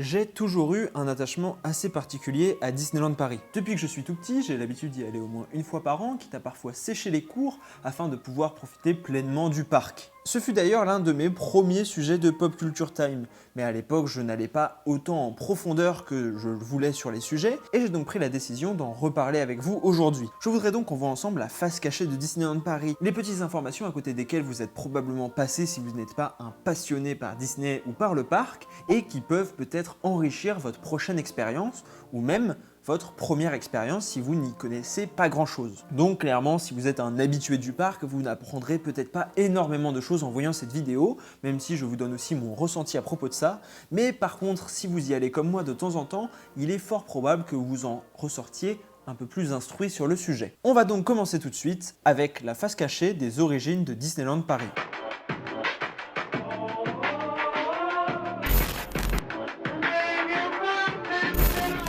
J'ai toujours eu un attachement assez particulier à Disneyland Paris. Depuis que je suis tout petit, j'ai l'habitude d'y aller au moins une fois par an, quitte à parfois sécher les cours afin de pouvoir profiter pleinement du parc. Ce fut d'ailleurs l'un de mes premiers sujets de Pop Culture Time, mais à l'époque je n'allais pas autant en profondeur que je le voulais sur les sujets, et j'ai donc pris la décision d'en reparler avec vous aujourd'hui. Je voudrais donc qu'on voit ensemble la face cachée de Disneyland Paris, les petites informations à côté desquelles vous êtes probablement passé si vous n'êtes pas un passionné par Disney ou par le parc, et qui peuvent peut-être enrichir votre prochaine expérience, ou même votre première expérience si vous n'y connaissez pas grand chose. Donc clairement, si vous êtes un habitué du parc, vous n'apprendrez peut-être pas énormément de choses en voyant cette vidéo, même si je vous donne aussi mon ressenti à propos de ça. Mais par contre, si vous y allez comme moi de temps en temps, il est fort probable que vous en ressortiez un peu plus instruit sur le sujet. On va donc commencer tout de suite avec la face cachée des origines de Disneyland Paris.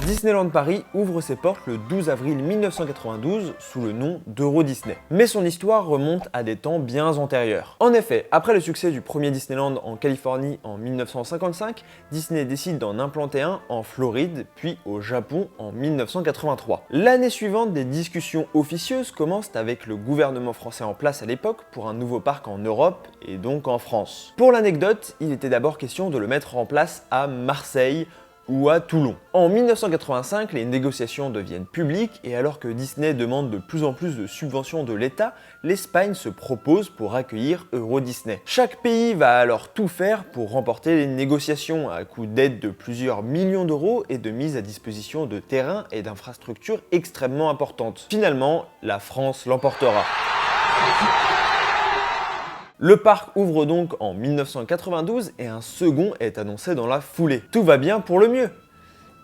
Disneyland Paris ouvre ses portes le 12 avril 1992 sous le nom d'Euro Disney. Mais son histoire remonte à des temps bien antérieurs. En effet, après le succès du premier Disneyland en Californie en 1955, Disney décide d'en implanter un en Floride, puis au Japon en 1983. L'année suivante, des discussions officieuses commencent avec le gouvernement français en place à l'époque pour un nouveau parc en Europe et donc en France. Pour l'anecdote, il était d'abord question de le mettre en place à Marseille, ou à Toulon. En 1985, les négociations deviennent publiques et alors que Disney demande de plus en plus de subventions de l'État, l'Espagne se propose pour accueillir Euro Disney. Chaque pays va alors tout faire pour remporter les négociations à coût d'aide de plusieurs millions d'euros et de mise à disposition de terrains et d'infrastructures extrêmement importantes. Finalement, la France l'emportera. Le parc ouvre donc en 1992 et un second est annoncé dans la foulée. Tout va bien pour le mieux?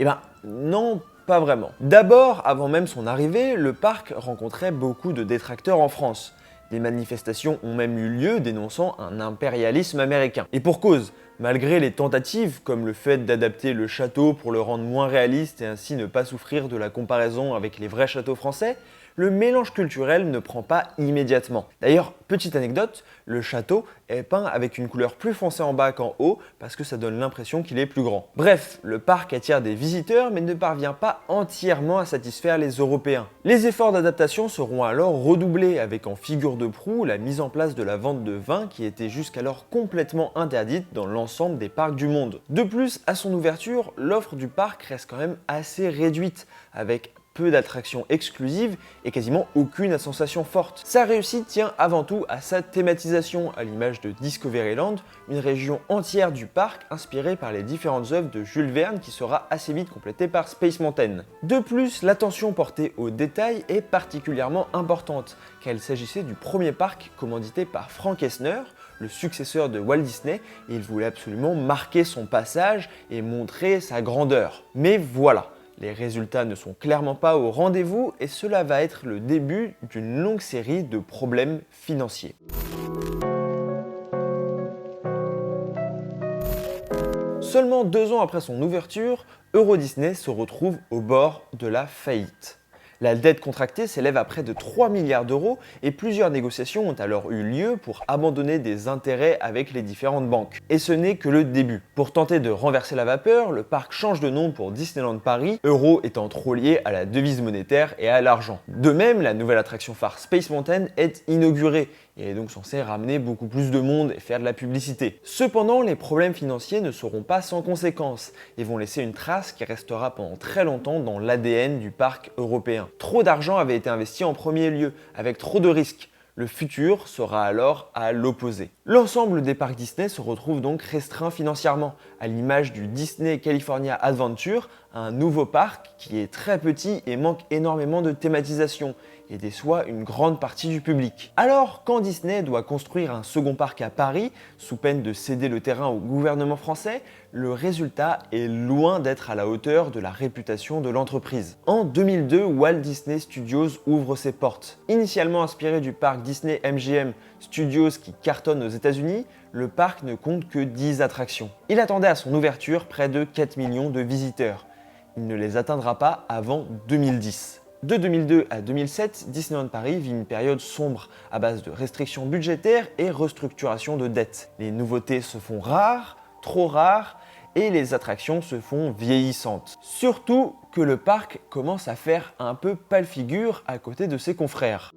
Eh ben non, pas vraiment. D'abord, avant même son arrivée, le parc rencontrait beaucoup de détracteurs en France. Des manifestations ont même eu lieu dénonçant un impérialisme américain. Et pour cause, malgré les tentatives, comme le fait d'adapter le château pour le rendre moins réaliste et ainsi ne pas souffrir de la comparaison avec les vrais châteaux français, le mélange culturel ne prend pas immédiatement. D'ailleurs, petite anecdote, le château est peint avec une couleur plus foncée en bas qu'en haut parce que ça donne l'impression qu'il est plus grand. Bref, le parc attire des visiteurs mais ne parvient pas entièrement à satisfaire les Européens. Les efforts d'adaptation seront alors redoublés avec en figure de proue la mise en place de la vente de vin qui était jusqu'alors complètement interdite dans l'ensemble des parcs du monde. De plus, à son ouverture, l'offre du parc reste quand même assez réduite avec peu d'attractions exclusives et quasiment aucune sensation forte. Sa réussite tient avant tout à sa thématisation, à l'image de Discoveryland, une région entière du parc inspirée par les différentes œuvres de Jules Verne qui sera assez vite complétée par Space Mountain. De plus, l'attention portée aux détails est particulièrement importante, car il s'agissait du premier parc commandité par Frank Eisner, le successeur de Walt Disney, et il voulait absolument marquer son passage et montrer sa grandeur. Mais voilà, les résultats ne sont clairement pas au rendez-vous et cela va être le début d'une longue série de problèmes financiers. Seulement 2 ans après son ouverture, Euro Disney se retrouve au bord de la faillite. La dette contractée s'élève à près de 3 milliards d'euros et plusieurs négociations ont alors eu lieu pour abandonner des intérêts avec les différentes banques. Et ce n'est que le début. Pour tenter de renverser la vapeur, le parc change de nom pour Disneyland Paris, Euro étant trop lié à la devise monétaire et à l'argent. De même, la nouvelle attraction phare Space Mountain est inaugurée et est donc censée ramener beaucoup plus de monde et faire de la publicité. Cependant, les problèmes financiers ne seront pas sans conséquences et vont laisser une trace qui restera pendant très longtemps dans l'ADN du parc européen. Trop d'argent avait été investi en premier lieu, avec trop de risques. Le futur sera alors à l'opposé. L'ensemble des parcs Disney se retrouve donc restreint financièrement, à l'image du Disney California Adventure, un nouveau parc qui est très petit et manque énormément de thématisation et déçoit une grande partie du public. Alors, quand Disney doit construire un second parc à Paris, sous peine de céder le terrain au gouvernement français, le résultat est loin d'être à la hauteur de la réputation de l'entreprise. En 2002, Walt Disney Studios ouvre ses portes. Initialement inspiré du parc Disney MGM Studios qui cartonne aux États-Unis, le parc ne compte que 10 attractions. Il attendait à son ouverture près de 4 millions de visiteurs. Il ne les atteindra pas avant 2010. De 2002 à 2007, Disneyland Paris vit une période sombre à base de restrictions budgétaires et restructuration de dettes. Les nouveautés se font rares, trop rares, et les attractions se font vieillissantes. Surtout que le parc commence à faire un peu pâle figure à côté de ses confrères.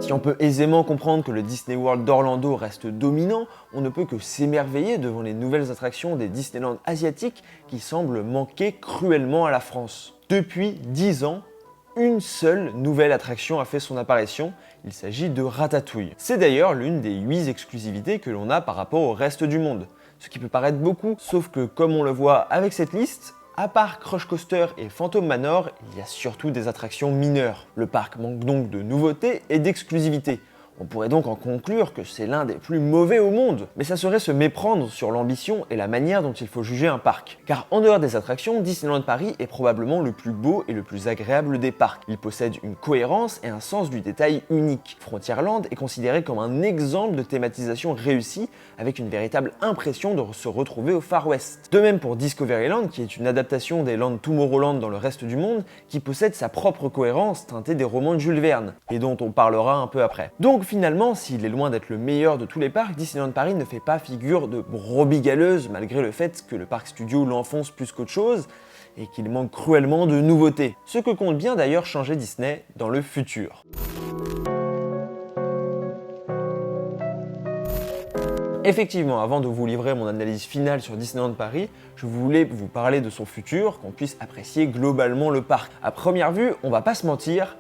Si on peut aisément comprendre que le Disney World d'Orlando reste dominant, on ne peut que s'émerveiller devant les nouvelles attractions des Disneyland asiatiques qui semblent manquer cruellement à la France. Depuis 10 ans, une seule nouvelle attraction a fait son apparition, il s'agit de Ratatouille. C'est d'ailleurs l'une des 8 exclusivités que l'on a par rapport au reste du monde. Ce qui peut paraître beaucoup, sauf que comme on le voit avec cette liste, à part Crush Coaster et Phantom Manor, il y a surtout des attractions mineures. Le parc manque donc de nouveautés et d'exclusivité. On pourrait donc en conclure que c'est l'un des plus mauvais au monde. Mais ça serait se méprendre sur l'ambition et la manière dont il faut juger un parc. Car en dehors des attractions, Disneyland Paris est probablement le plus beau et le plus agréable des parcs. Il possède une cohérence et un sens du détail unique. Frontierland est considéré comme un exemple de thématisation réussie, avec une véritable impression de se retrouver au Far West. De même pour Discoveryland, qui est une adaptation des Land Tomorrowland dans le reste du monde, qui possède sa propre cohérence teintée des romans de Jules Verne, et dont on parlera un peu après. Donc finalement, s'il est loin d'être le meilleur de tous les parcs, Disneyland Paris ne fait pas figure de brebis galeuse, malgré le fait que le parc studio l'enfonce plus qu'autre chose, et qu'il manque cruellement de nouveautés. Ce que compte bien d'ailleurs changer Disney dans le futur. Effectivement, avant de vous livrer mon analyse finale sur Disneyland Paris, je voulais vous parler de son futur, qu'on puisse apprécier globalement le parc. À première vue, on va pas se mentir,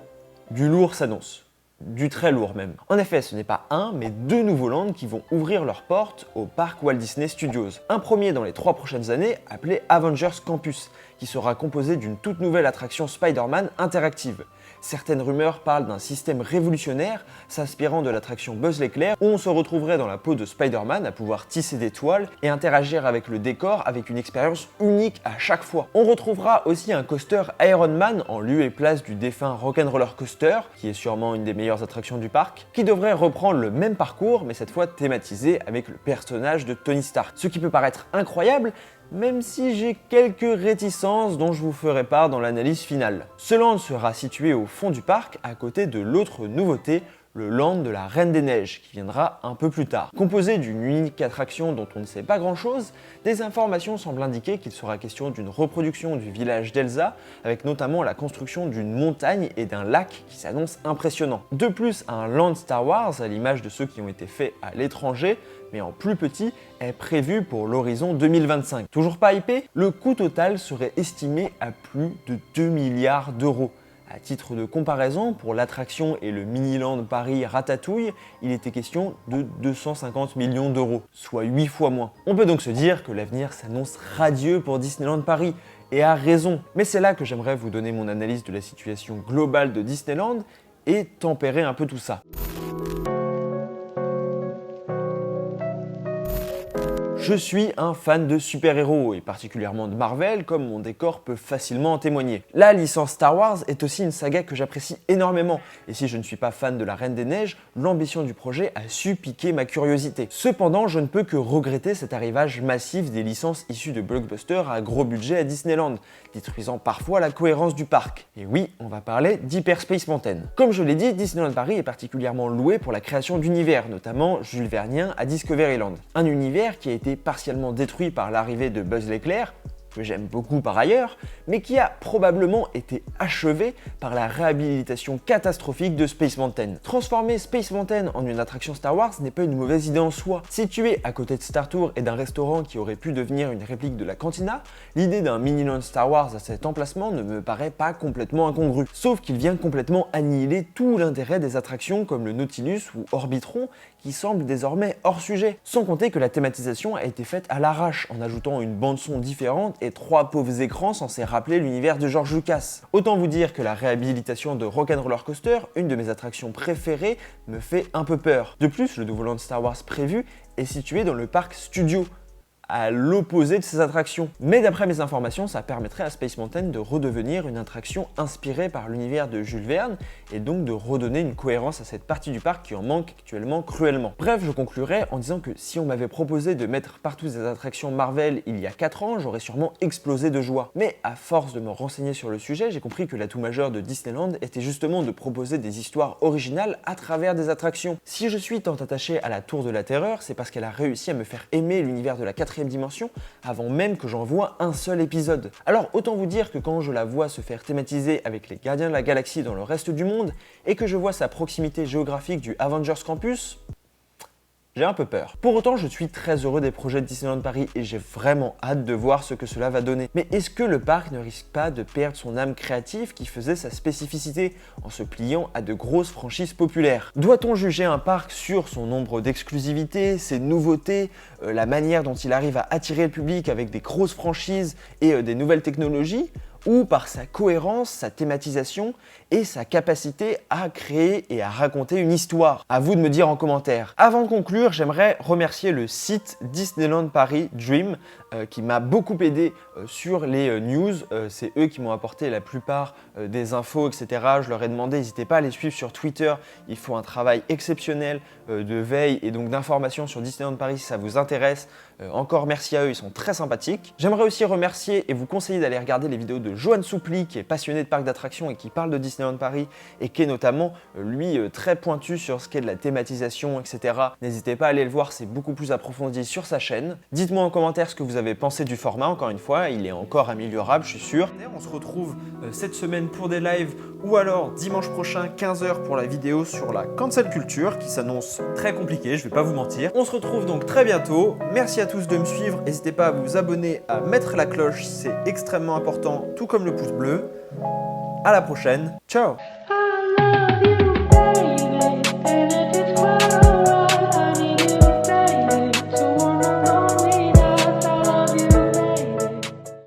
du lourd s'annonce. Du très lourd même. En effet, ce n'est pas un, mais 2 nouveaux lands qui vont ouvrir leurs portes au parc Walt Disney Studios. Un premier dans les 3 prochaines années, appelé Avengers Campus, qui sera composé d'une toute nouvelle attraction Spider-Man interactive. Certaines rumeurs parlent d'un système révolutionnaire s'inspirant de l'attraction Buzz l'éclair, où on se retrouverait dans la peau de Spider-Man à pouvoir tisser des toiles et interagir avec le décor avec une expérience unique à chaque fois. On retrouvera aussi un coaster Iron Man en lieu et place du défunt Rock'n'Roller Coaster, qui est sûrement une des meilleures attractions du parc, qui devrait reprendre le même parcours mais cette fois thématisé avec le personnage de Tony Stark. Ce qui peut paraître incroyable, même si j'ai quelques réticences dont je vous ferai part dans l'analyse finale. Ce land sera situé au fond du parc, à côté de l'autre nouveauté, le land de la Reine des Neiges, qui viendra un peu plus tard. Composé d'une unique attraction dont on ne sait pas grand chose, des informations semblent indiquer qu'il sera question d'une reproduction du village d'Elsa, avec notamment la construction d'une montagne et d'un lac qui s'annonce impressionnant. De plus, un land Star Wars, à l'image de ceux qui ont été faits à l'étranger, mais en plus petit, est prévu pour l'horizon 2025. Toujours pas hypé, le coût total serait estimé à plus de 2 milliards d'euros. À titre de comparaison, pour l'attraction et le Miniland Paris Ratatouille, il était question de 250 millions d'euros, soit 8 fois moins. On peut donc se dire que l'avenir s'annonce radieux pour Disneyland Paris, et à raison. Mais c'est là que j'aimerais vous donner mon analyse de la situation globale de Disneyland et tempérer un peu tout ça. Je suis un fan de super-héros, et particulièrement de Marvel, comme mon décor peut facilement en témoigner. La licence Star Wars est aussi une saga que j'apprécie énormément, et si je ne suis pas fan de la Reine des Neiges, l'ambition du projet a su piquer ma curiosité. Cependant, je ne peux que regretter cet arrivage massif des licences issues de blockbusters à gros budget à Disneyland, détruisant parfois la cohérence du parc. Et oui, on va parler d'Hyperspace Mountain. Comme je l'ai dit, Disneyland Paris est particulièrement loué pour la création d'univers, notamment Jules Vernien à Discoveryland. Un univers qui a été partiellement détruit par l'arrivée de Buzz l'éclair, que j'aime beaucoup par ailleurs, mais qui a probablement été achevé par la réhabilitation catastrophique de Space Mountain. Transformer Space Mountain en une attraction Star Wars n'est pas une mauvaise idée en soi. Situé à côté de Star Tours et d'un restaurant qui aurait pu devenir une réplique de la Cantina, l'idée d'un mini-land Star Wars à cet emplacement ne me paraît pas complètement incongrue. Sauf qu'il vient complètement annihiler tout l'intérêt des attractions comme le Nautilus ou Orbitron, qui semblent désormais hors sujet. Sans compter que la thématisation a été faite à l'arrache, en ajoutant une bande-son différente et 3 pauvres écrans censés rappeler l'univers de George Lucas. Autant vous dire que la réhabilitation de Rock'n'Roller Coaster, une de mes attractions préférées, me fait un peu peur. De plus, le nouveau land Star Wars prévu est situé dans le parc Studio, à l'opposé de ces attractions. Mais d'après mes informations, ça permettrait à Space Mountain de redevenir une attraction inspirée par l'univers de Jules Verne et donc de redonner une cohérence à cette partie du parc qui en manque actuellement cruellement. Bref, je conclurai en disant que si on m'avait proposé de mettre partout des attractions Marvel il y a 4 ans, j'aurais sûrement explosé de joie. Mais à force de me renseigner sur le sujet, j'ai compris que l'atout majeur de Disneyland était justement de proposer des histoires originales à travers des attractions. Si je suis tant attaché à la Tour de la Terreur, c'est parce qu'elle a réussi à me faire aimer l'univers de la 4ème dimension avant même que j'en voie un seul épisode. Alors autant vous dire que quand je la vois se faire thématiser avec les Gardiens de la Galaxie dans le reste du monde et que je vois sa proximité géographique du Avengers Campus, j'ai un peu peur. Pour autant, je suis très heureux des projets de Disneyland Paris et j'ai vraiment hâte de voir ce que cela va donner. Mais est-ce que le parc ne risque pas de perdre son âme créative qui faisait sa spécificité en se pliant à de grosses franchises populaires? Doit-on juger un parc sur son nombre d'exclusivités, ses nouveautés, la manière dont il arrive à attirer le public avec des grosses franchises et des nouvelles technologies, ou par sa cohérence, sa thématisation et sa capacité à créer et à raconter une histoire? À vous de me dire en commentaire. Avant de conclure, j'aimerais remercier le site Disneyland Paris Dream qui m'a beaucoup aidé sur les news. C'est eux qui m'ont apporté la plupart des infos, etc. Je leur ai demandé, n'hésitez pas à les suivre sur Twitter. Ils font un travail exceptionnel de veille et donc d'information sur Disneyland Paris si ça vous intéresse. Encore merci à eux, ils sont très sympathiques. J'aimerais aussi remercier et vous conseiller d'aller regarder les vidéos de Johan Soupli qui est passionné de parcs d'attractions et qui parle de Disneyland Paris et qui est notamment, lui, très pointu sur ce qu'est de la thématisation, etc. N'hésitez pas à aller le voir, c'est beaucoup plus approfondi sur sa chaîne. Dites-moi en commentaire ce que vous avez pensé du format, encore une fois, il est encore améliorable, je suis sûr. On se retrouve cette semaine pour des lives ou alors dimanche prochain 15h pour la vidéo sur la cancel culture qui s'annonce très compliquée, je vais pas vous mentir. On se retrouve donc très bientôt. Merci à tous de me suivre. N'hésitez pas à vous abonner, à mettre la cloche, c'est extrêmement important, tout comme le pouce bleu. À la prochaine. Ciao!